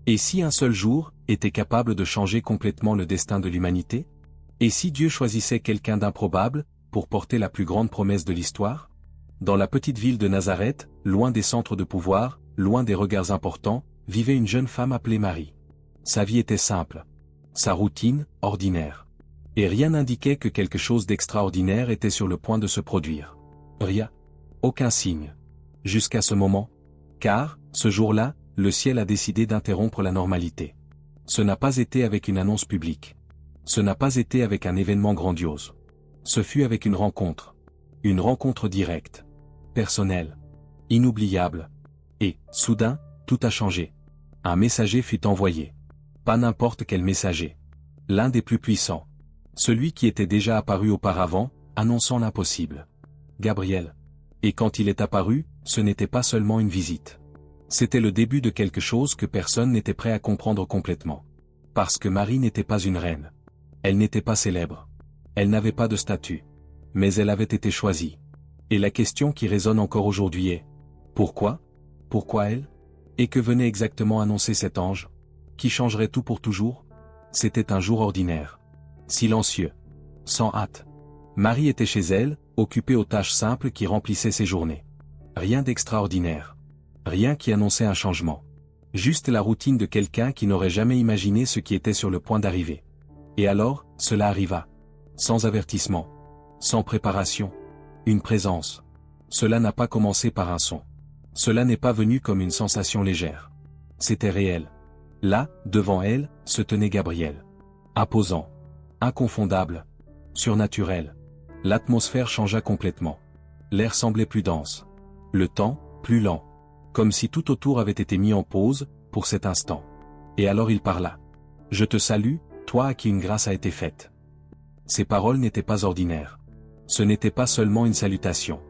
Et si un seul jour était capable de changer complètement le destin de l'humanité? Et si Dieu choisissait quelqu'un d'improbable pour porter la plus grande promesse de l'histoire? Dans la petite ville de Nazareth, loin des centres de pouvoir, loin des regards importants, vivait une jeune femme appelée Marie. Sa vie était simple. Sa routine, ordinaire. Et rien n'indiquait que quelque chose d'extraordinaire était sur le point de se produire. Rien. Aucun signe. Jusqu'à ce moment. Car, ce jour-là, le ciel a décidé d'interrompre la normalité. Ce n'a pas été avec une annonce publique. Ce n'a pas été avec un événement grandiose. Ce fut avec une rencontre. Une rencontre directe. Personnelle. Inoubliable. Et, soudain, tout a changé. Un messager fut envoyé. Pas n'importe quel messager. L'un des plus puissants. Celui qui était déjà apparu auparavant, annonçant l'impossible. Gabriel. Et quand il est apparu, ce n'était pas seulement une visite. C'était le début de quelque chose que personne n'était prêt à comprendre complètement. Parce que Marie n'était pas une reine. Elle n'était pas célèbre. Elle n'avait pas de statut. Mais elle avait été choisie. Et la question qui résonne encore aujourd'hui est: pourquoi? Pourquoi elle? Et que venait exactement annoncer cet ange? Qui changerait tout pour toujours? C'était un jour ordinaire. Silencieux. Sans hâte. Marie était chez elle, occupée aux tâches simples qui remplissaient ses journées. Rien d'extraordinaire. Rien qui annonçait un changement. Juste la routine de quelqu'un qui n'aurait jamais imaginé ce qui était sur le point d'arriver. Et alors, cela arriva. Sans avertissement. Sans préparation. Une présence. Cela n'a pas commencé par un son. Cela n'est pas venu comme une sensation légère. C'était réel. Là, devant elle, se tenait Gabriel. Imposant. Inconfondable. Surnaturel. L'atmosphère changea complètement. L'air semblait plus dense. Le temps, plus lent. Comme si tout autour avait été mis en pause, pour cet instant. Et alors il parla. « Je te salue, toi à qui une grâce a été faite. » Ces paroles n'étaient pas ordinaires. Ce n'était pas seulement une salutation.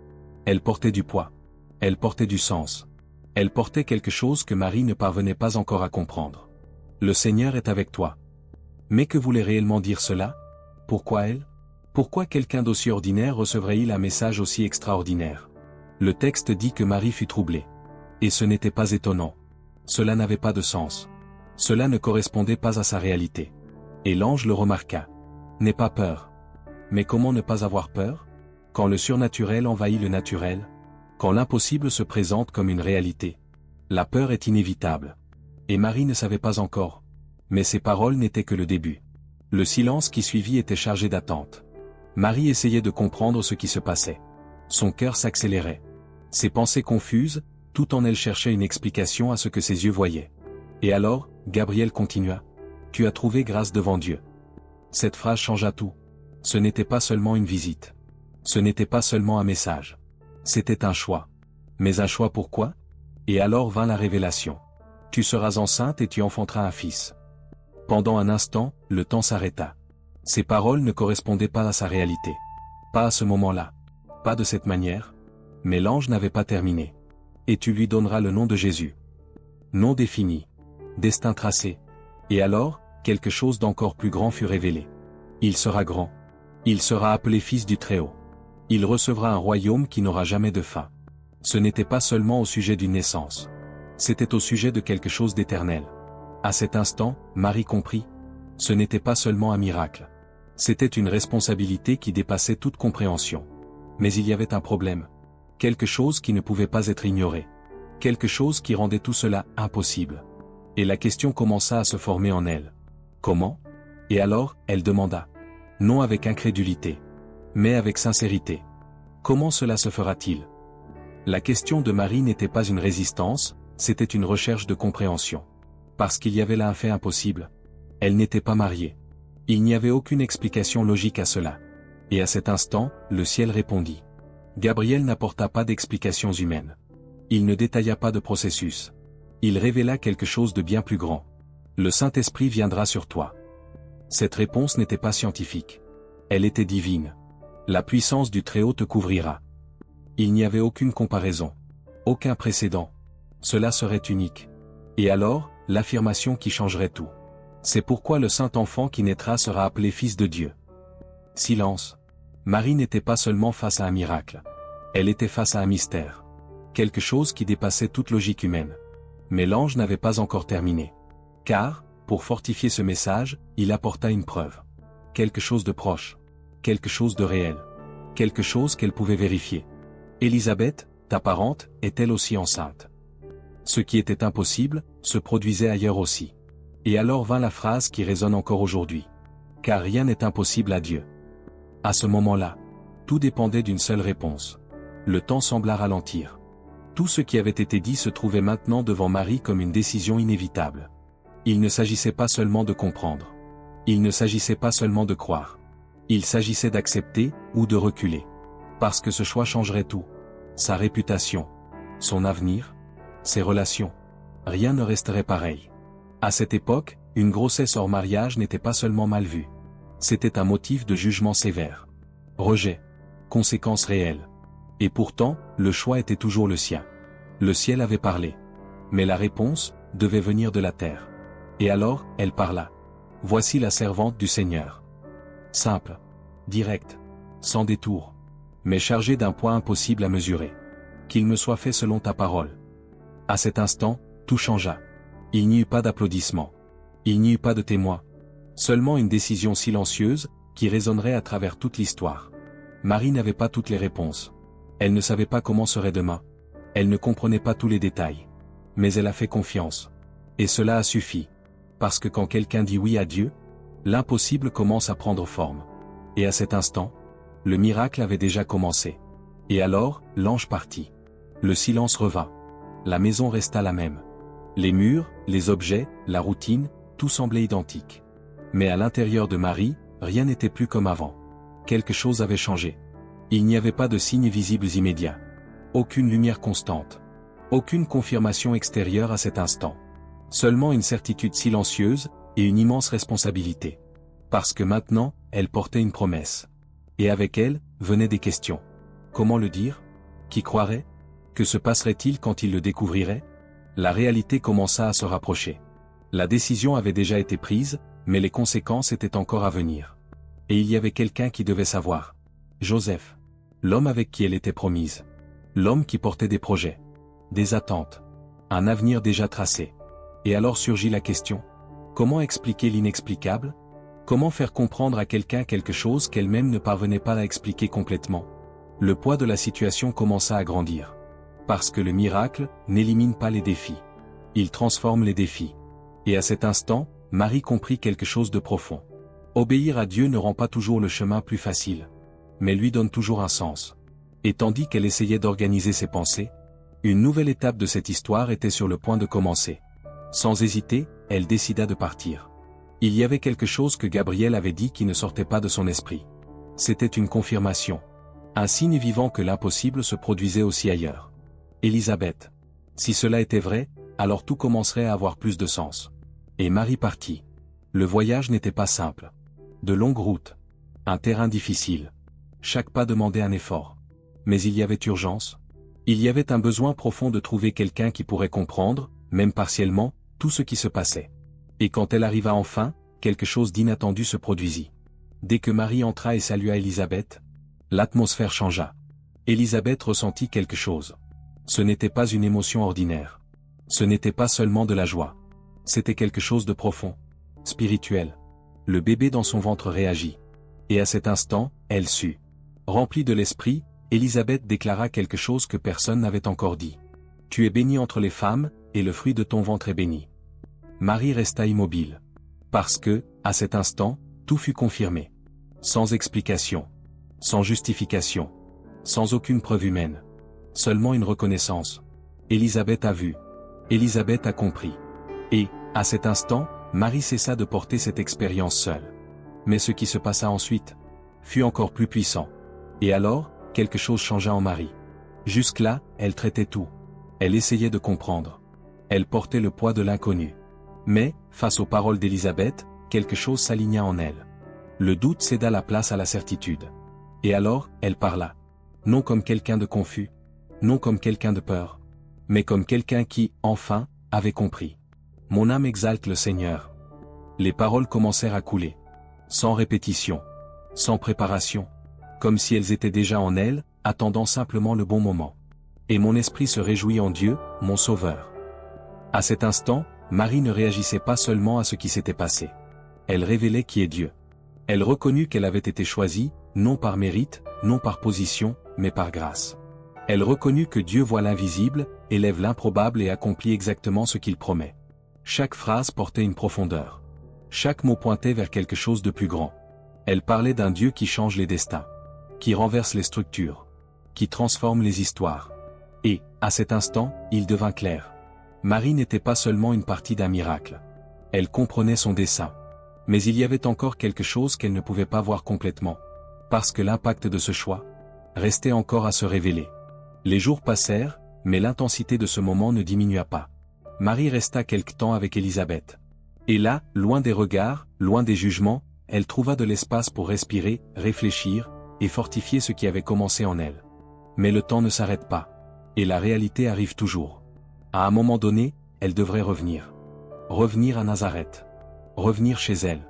Elles portaient du poids. Elles portaient du sens. Elles portaient quelque chose que Marie ne parvenait pas encore à comprendre. Le Seigneur est avec toi. Mais que voulait réellement dire cela? Pourquoi elle? Pourquoi quelqu'un d'aussi ordinaire recevrait-il un message aussi extraordinaire? Le texte dit que Marie fut troublée. Et ce n'était pas étonnant. Cela n'avait pas de sens. Cela ne correspondait pas à sa réalité. Et l'ange le remarqua. N'aie pas peur. Mais comment ne pas avoir peur? Quand le surnaturel envahit le naturel? Quand l'impossible se présente comme une réalité? La peur est inévitable. Et Marie ne savait pas encore. Mais ces paroles n'étaient que le début. Le silence qui suivit était chargé d'attente. Marie essayait de comprendre ce qui se passait. Son cœur s'accélérait. Ses pensées confuses, tout en elle cherchait une explication à ce que ses yeux voyaient. Et alors, Gabriel continua. « Tu as trouvé grâce devant Dieu. » Cette phrase changea tout. Ce n'était pas seulement une visite. Ce n'était pas seulement un message. C'était un choix. Mais un choix pourquoi? Et alors vint la révélation. « Tu seras enceinte et tu enfanteras un fils. » Pendant un instant, le temps s'arrêta. Ces paroles ne correspondaient pas à sa réalité. Pas à ce moment-là. Pas de cette manière. Mais l'ange n'avait pas terminé. « Et tu lui donneras le nom de Jésus. » Nom défini. Destin tracé. Et alors, quelque chose d'encore plus grand fut révélé. Il sera grand. Il sera appelé Fils du Très-Haut. Il recevra un royaume qui n'aura jamais de fin. Ce n'était pas seulement au sujet d'une naissance. C'était au sujet de quelque chose d'éternel. À cet instant, Marie comprit. Ce n'était pas seulement un miracle. C'était une responsabilité qui dépassait toute compréhension. Mais il y avait un problème. Quelque chose qui ne pouvait pas être ignoré. Quelque chose qui rendait tout cela impossible. Et la question commença à se former en elle. Comment? Et alors, elle demanda. Non avec incrédulité. Mais avec sincérité. Comment cela se fera-t-il? La question de Marie n'était pas une résistance, c'était une recherche de compréhension. Parce qu'il y avait là un fait impossible. Elle n'était pas mariée. Il n'y avait aucune explication logique à cela. Et à cet instant, le ciel répondit. Gabriel n'apporta pas d'explications humaines. Il ne détailla pas de processus. Il révéla quelque chose de bien plus grand. Le Saint-Esprit viendra sur toi. Cette réponse n'était pas scientifique. Elle était divine. La puissance du Très-Haut te couvrira. Il n'y avait aucune comparaison. Aucun précédent. Cela serait unique. Et alors, l'affirmation qui changerait tout. C'est pourquoi le Saint-Enfant qui naîtra sera appelé Fils de Dieu. Silence. Marie n'était pas seulement face à un miracle. Elle était face à un mystère. Quelque chose qui dépassait toute logique humaine. Mais l'ange n'avait pas encore terminé. Car, pour fortifier ce message, il apporta une preuve. Quelque chose de proche. Quelque chose de réel. Quelque chose qu'elle pouvait vérifier. Élisabeth, ta parente, est-elle aussi enceinte? Ce qui était impossible, se produisait ailleurs aussi. Et alors vint la phrase qui résonne encore aujourd'hui. Car rien n'est impossible à Dieu. À ce moment-là, tout dépendait d'une seule réponse. Le temps sembla ralentir. Tout ce qui avait été dit se trouvait maintenant devant Marie comme une décision inévitable. Il ne s'agissait pas seulement de comprendre. Il ne s'agissait pas seulement de croire. Il s'agissait d'accepter ou de reculer. Parce que ce choix changerait tout. Sa réputation, son avenir, ses relations. Rien ne resterait pareil. À cette époque, une grossesse hors mariage n'était pas seulement mal vue. C'était un motif de jugement sévère. Rejet. Conséquences réelles. Et pourtant, le choix était toujours le sien. Le ciel avait parlé. Mais la réponse devait venir de la terre. Et alors, elle parla. Voici la servante du Seigneur. Simple. Direct. Sans détour. Mais chargée d'un poids impossible à mesurer. Qu'il me soit fait selon ta parole. À cet instant, tout changea. Il n'y eut pas d'applaudissements. Il n'y eut pas de témoins. Seulement une décision silencieuse, qui résonnerait à travers toute l'histoire. Marie n'avait pas toutes les réponses. Elle ne savait pas comment serait demain. Elle ne comprenait pas tous les détails. Mais elle a fait confiance. Et cela a suffi. Parce que quand quelqu'un dit oui à Dieu, l'impossible commence à prendre forme. Et à cet instant, le miracle avait déjà commencé. Et alors, l'ange partit. Le silence revint. La maison resta la même. Les murs, les objets, la routine, tout semblait identique. Mais à l'intérieur de Marie, rien n'était plus comme avant. Quelque chose avait changé. Il n'y avait pas de signes visibles immédiats. Aucune lumière constante. Aucune confirmation extérieure à cet instant. Seulement une certitude silencieuse, et une immense responsabilité. Parce que maintenant, elle portait une promesse. Et avec elle, venaient des questions. Comment le dire? Qui croirait? Que se passerait-il quand il le découvrirait? La réalité commença à se rapprocher. La décision avait déjà été prise, mais les conséquences étaient encore à venir. Et il y avait quelqu'un qui devait savoir. Joseph. L'homme avec qui elle était promise. L'homme qui portait des projets. Des attentes. Un avenir déjà tracé. Et alors surgit la question. Comment expliquer l'inexplicable? Comment faire comprendre à quelqu'un quelque chose qu'elle-même ne parvenait pas à expliquer complètement? Le poids de la situation commença à grandir. Parce que le miracle n'élimine pas les défis. Il transforme les défis. Et à cet instant, Marie comprit quelque chose de profond. Obéir à Dieu ne rend pas toujours le chemin plus facile. Mais lui donne toujours un sens. Et tandis qu'elle essayait d'organiser ses pensées, une nouvelle étape de cette histoire était sur le point de commencer. Sans hésiter, elle décida de partir. Il y avait quelque chose que Gabriel avait dit qui ne sortait pas de son esprit. C'était une confirmation. Un signe vivant que l'impossible se produisait aussi ailleurs. Élisabeth. Si cela était vrai, alors tout commencerait à avoir plus de sens. Et Marie partit. Le voyage n'était pas simple. De longues routes. Un terrain difficile. Chaque pas demandait un effort. Mais il y avait urgence. Il y avait un besoin profond de trouver quelqu'un qui pourrait comprendre, même partiellement, tout ce qui se passait. Et quand elle arriva enfin, quelque chose d'inattendu se produisit. Dès que Marie entra et salua Élisabeth, l'atmosphère changea. Élisabeth ressentit quelque chose. Ce n'était pas une émotion ordinaire. Ce n'était pas seulement de la joie. C'était quelque chose de profond, spirituel. Le bébé dans son ventre réagit. Et à cet instant, elle sut. Remplie de l'esprit, Élisabeth déclara quelque chose que personne n'avait encore dit. « Tu es bénie entre les femmes, et le fruit de ton ventre est béni. » Marie resta immobile. Parce que, à cet instant, tout fut confirmé. Sans explication. Sans justification. Sans aucune preuve humaine. Seulement une reconnaissance. Élisabeth a vu. Élisabeth a compris. Et, à cet instant, Marie cessa de porter cette expérience seule. Mais ce qui se passa ensuite fut encore plus puissant. Et alors, quelque chose changea en Marie. Jusque-là, elle traitait tout. Elle essayait de comprendre. Elle portait le poids de l'inconnu. Mais, face aux paroles d'Élisabeth, quelque chose s'aligna en elle. Le doute céda la place à la certitude. Et alors, elle parla. Non comme quelqu'un de confus. Non comme quelqu'un de peur. Mais comme quelqu'un qui, enfin, avait compris. Mon âme exalte le Seigneur. Les paroles commencèrent à couler. Sans répétition. Sans préparation. Comme si elles étaient déjà en elle, attendant simplement le bon moment. Et mon esprit se réjouit en Dieu, mon Sauveur. À cet instant, Marie ne réagissait pas seulement à ce qui s'était passé. Elle révélait qui est Dieu. Elle reconnut qu'elle avait été choisie, non par mérite, non par position, mais par grâce. Elle reconnut que Dieu voit l'invisible, élève l'improbable et accomplit exactement ce qu'il promet. Chaque phrase portait une profondeur. Chaque mot pointait vers quelque chose de plus grand. Elle parlait d'un Dieu qui change les destins, qui renverse les structures, qui transforme les histoires. Et, à cet instant, il devint clair. Marie n'était pas seulement une partie d'un miracle. Elle comprenait son dessein. Mais il y avait encore quelque chose qu'elle ne pouvait pas voir complètement. Parce que l'impact de ce choix restait encore à se révéler. Les jours passèrent, mais l'intensité de ce moment ne diminua pas. Marie resta quelque temps avec Élisabeth. Et là, loin des regards, loin des jugements, elle trouva de l'espace pour respirer, réfléchir, et fortifier ce qui avait commencé en elle. Mais le temps ne s'arrête pas. Et la réalité arrive toujours. À un moment donné, elle devrait revenir. Revenir à Nazareth. Revenir chez elle.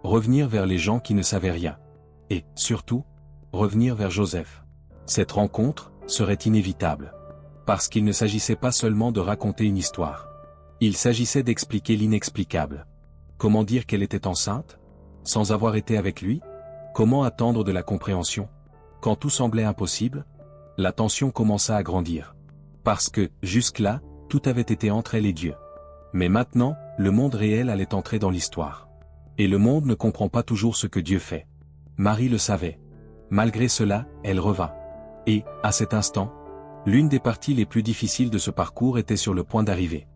Revenir vers les gens qui ne savaient rien. Et, surtout, revenir vers Joseph. Cette rencontre serait inévitable. Parce qu'il ne s'agissait pas seulement de raconter une histoire. Il s'agissait d'expliquer l'inexplicable. Comment dire qu'elle était enceinte, sans avoir été avec lui? Comment attendre de la compréhension? Quand tout semblait impossible, la tension commença à grandir. Parce que, jusque-là, tout avait été entre elle et Dieu. Mais maintenant, le monde réel allait entrer dans l'histoire. Et le monde ne comprend pas toujours ce que Dieu fait. Marie le savait. Malgré cela, elle revint. Et, à cet instant, l'une des parties les plus difficiles de ce parcours était sur le point d'arriver.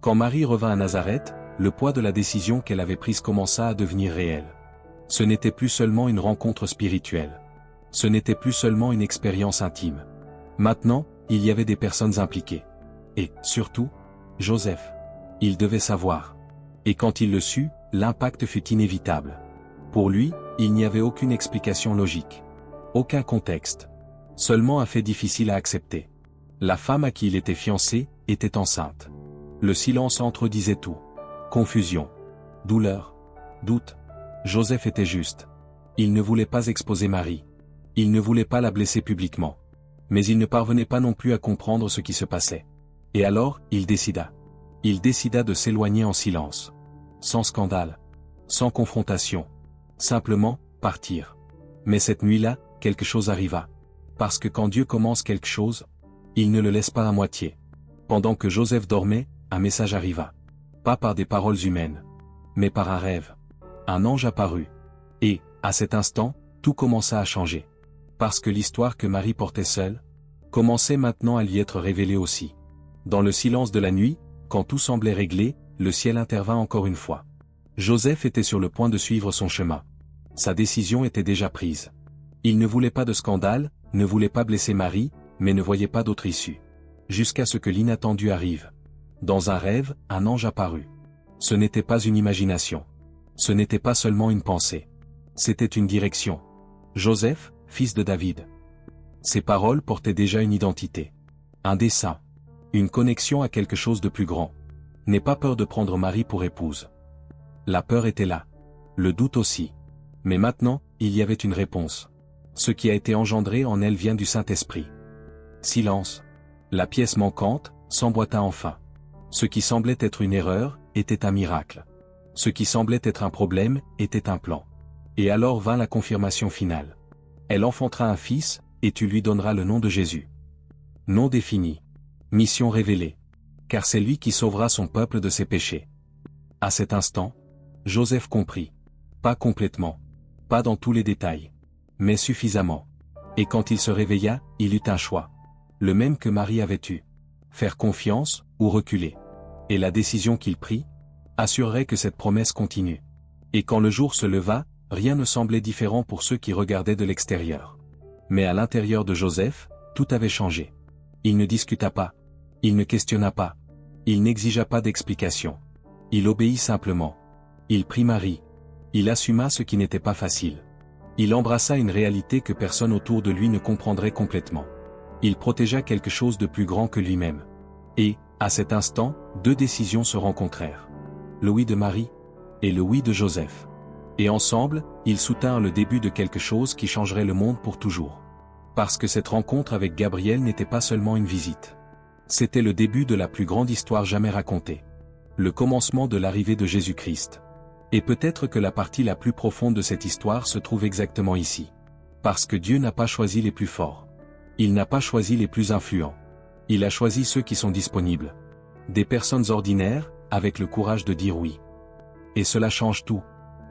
Quand Marie revint à Nazareth, le poids de la décision qu'elle avait prise commença à devenir réel. Ce n'était plus seulement une rencontre spirituelle. Ce n'était plus seulement une expérience intime. Maintenant, il y avait des personnes impliquées. Et, surtout, Joseph. Il devait savoir. Et quand il le sut, l'impact fut inévitable. Pour lui, il n'y avait aucune explication logique. Aucun contexte. Seulement un fait difficile à accepter. La femme à qui il était fiancé, était enceinte. Le silence entre eux disait tout. Confusion. Douleur. Doute. Joseph était juste. Il ne voulait pas exposer Marie. Il ne voulait pas la blesser publiquement. Mais il ne parvenait pas non plus à comprendre ce qui se passait. Et alors, il décida. Il décida de s'éloigner en silence. Sans scandale. Sans confrontation. Simplement, partir. Mais cette nuit-là, quelque chose arriva. Parce que quand Dieu commence quelque chose, il ne le laisse pas à moitié. Pendant que Joseph dormait, un message arriva. Pas par des paroles humaines. Mais par un rêve. Un ange apparut. Et, à cet instant, tout commença à changer. Parce que l'histoire que Marie portait seule, commençait maintenant à lui être révélée aussi. Dans le silence de la nuit, quand tout semblait réglé, le ciel intervint encore une fois. Joseph était sur le point de suivre son chemin. Sa décision était déjà prise. Il ne voulait pas de scandale, ne voulait pas blesser Marie, mais ne voyait pas d'autre issue. Jusqu'à ce que l'inattendu arrive. Dans un rêve, un ange apparut. Ce n'était pas une imagination. Ce n'était pas seulement une pensée. C'était une direction. Joseph, fils de David. Ces paroles portaient déjà une identité. Un dessein. Une connexion à quelque chose de plus grand. N'aie pas peur de prendre Marie pour épouse. La peur était là. Le doute aussi. Mais maintenant, il y avait une réponse. Ce qui a été engendré en elle vient du Saint-Esprit. Silence. La pièce manquante s'emboîta enfin. Ce qui semblait être une erreur, était un miracle. Ce qui semblait être un problème, était un plan. Et alors vint la confirmation finale. Elle enfantera un fils, et tu lui donneras le nom de Jésus. Nom défini. Mission révélée. Car c'est lui qui sauvera son peuple de ses péchés. À cet instant, Joseph comprit. Pas complètement. Pas dans tous les détails. Mais suffisamment. Et quand il se réveilla, il eut un choix. Le même que Marie avait eu. Faire confiance, ou reculer. Et la décision qu'il prit, assurerait que cette promesse continue. Et quand le jour se leva, rien ne semblait différent pour ceux qui regardaient de l'extérieur. Mais à l'intérieur de Joseph, tout avait changé. Il ne discuta pas. Il ne questionna pas. Il n'exigea pas d'explication. Il obéit simplement. Il prit Marie. Il assuma ce qui n'était pas facile. Il embrassa une réalité que personne autour de lui ne comprendrait complètement. Il protégea quelque chose de plus grand que lui-même. Et, à cet instant, deux décisions se rencontrèrent. Le oui de Marie, et le oui de Joseph. Et ensemble, ils soutinrent le début de quelque chose qui changerait le monde pour toujours. Parce que cette rencontre avec Gabriel n'était pas seulement une visite. C'était le début de la plus grande histoire jamais racontée. le commencement de l'arrivée de Jésus-Christ. Et peut-être que la partie la plus profonde de cette histoire se trouve exactement ici. Parce que Dieu n'a pas choisi les plus forts. Il n'a pas choisi les plus influents. Il a choisi ceux qui sont disponibles. Des personnes ordinaires, avec le courage de dire oui. Et cela change tout.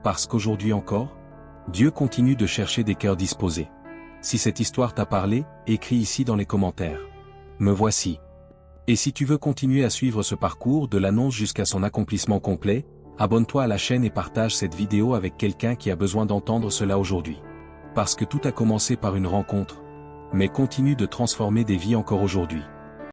Parce qu'aujourd'hui encore, Dieu continue de chercher des cœurs disposés. Si cette histoire t'a parlé, écris ici dans les commentaires. Me voici. Et si tu veux continuer à suivre ce parcours de l'annonce jusqu'à son accomplissement complet, abonne-toi à la chaîne et partage cette vidéo avec quelqu'un qui a besoin d'entendre cela aujourd'hui. Parce que tout a commencé par une rencontre, mais continue de transformer des vies encore aujourd'hui.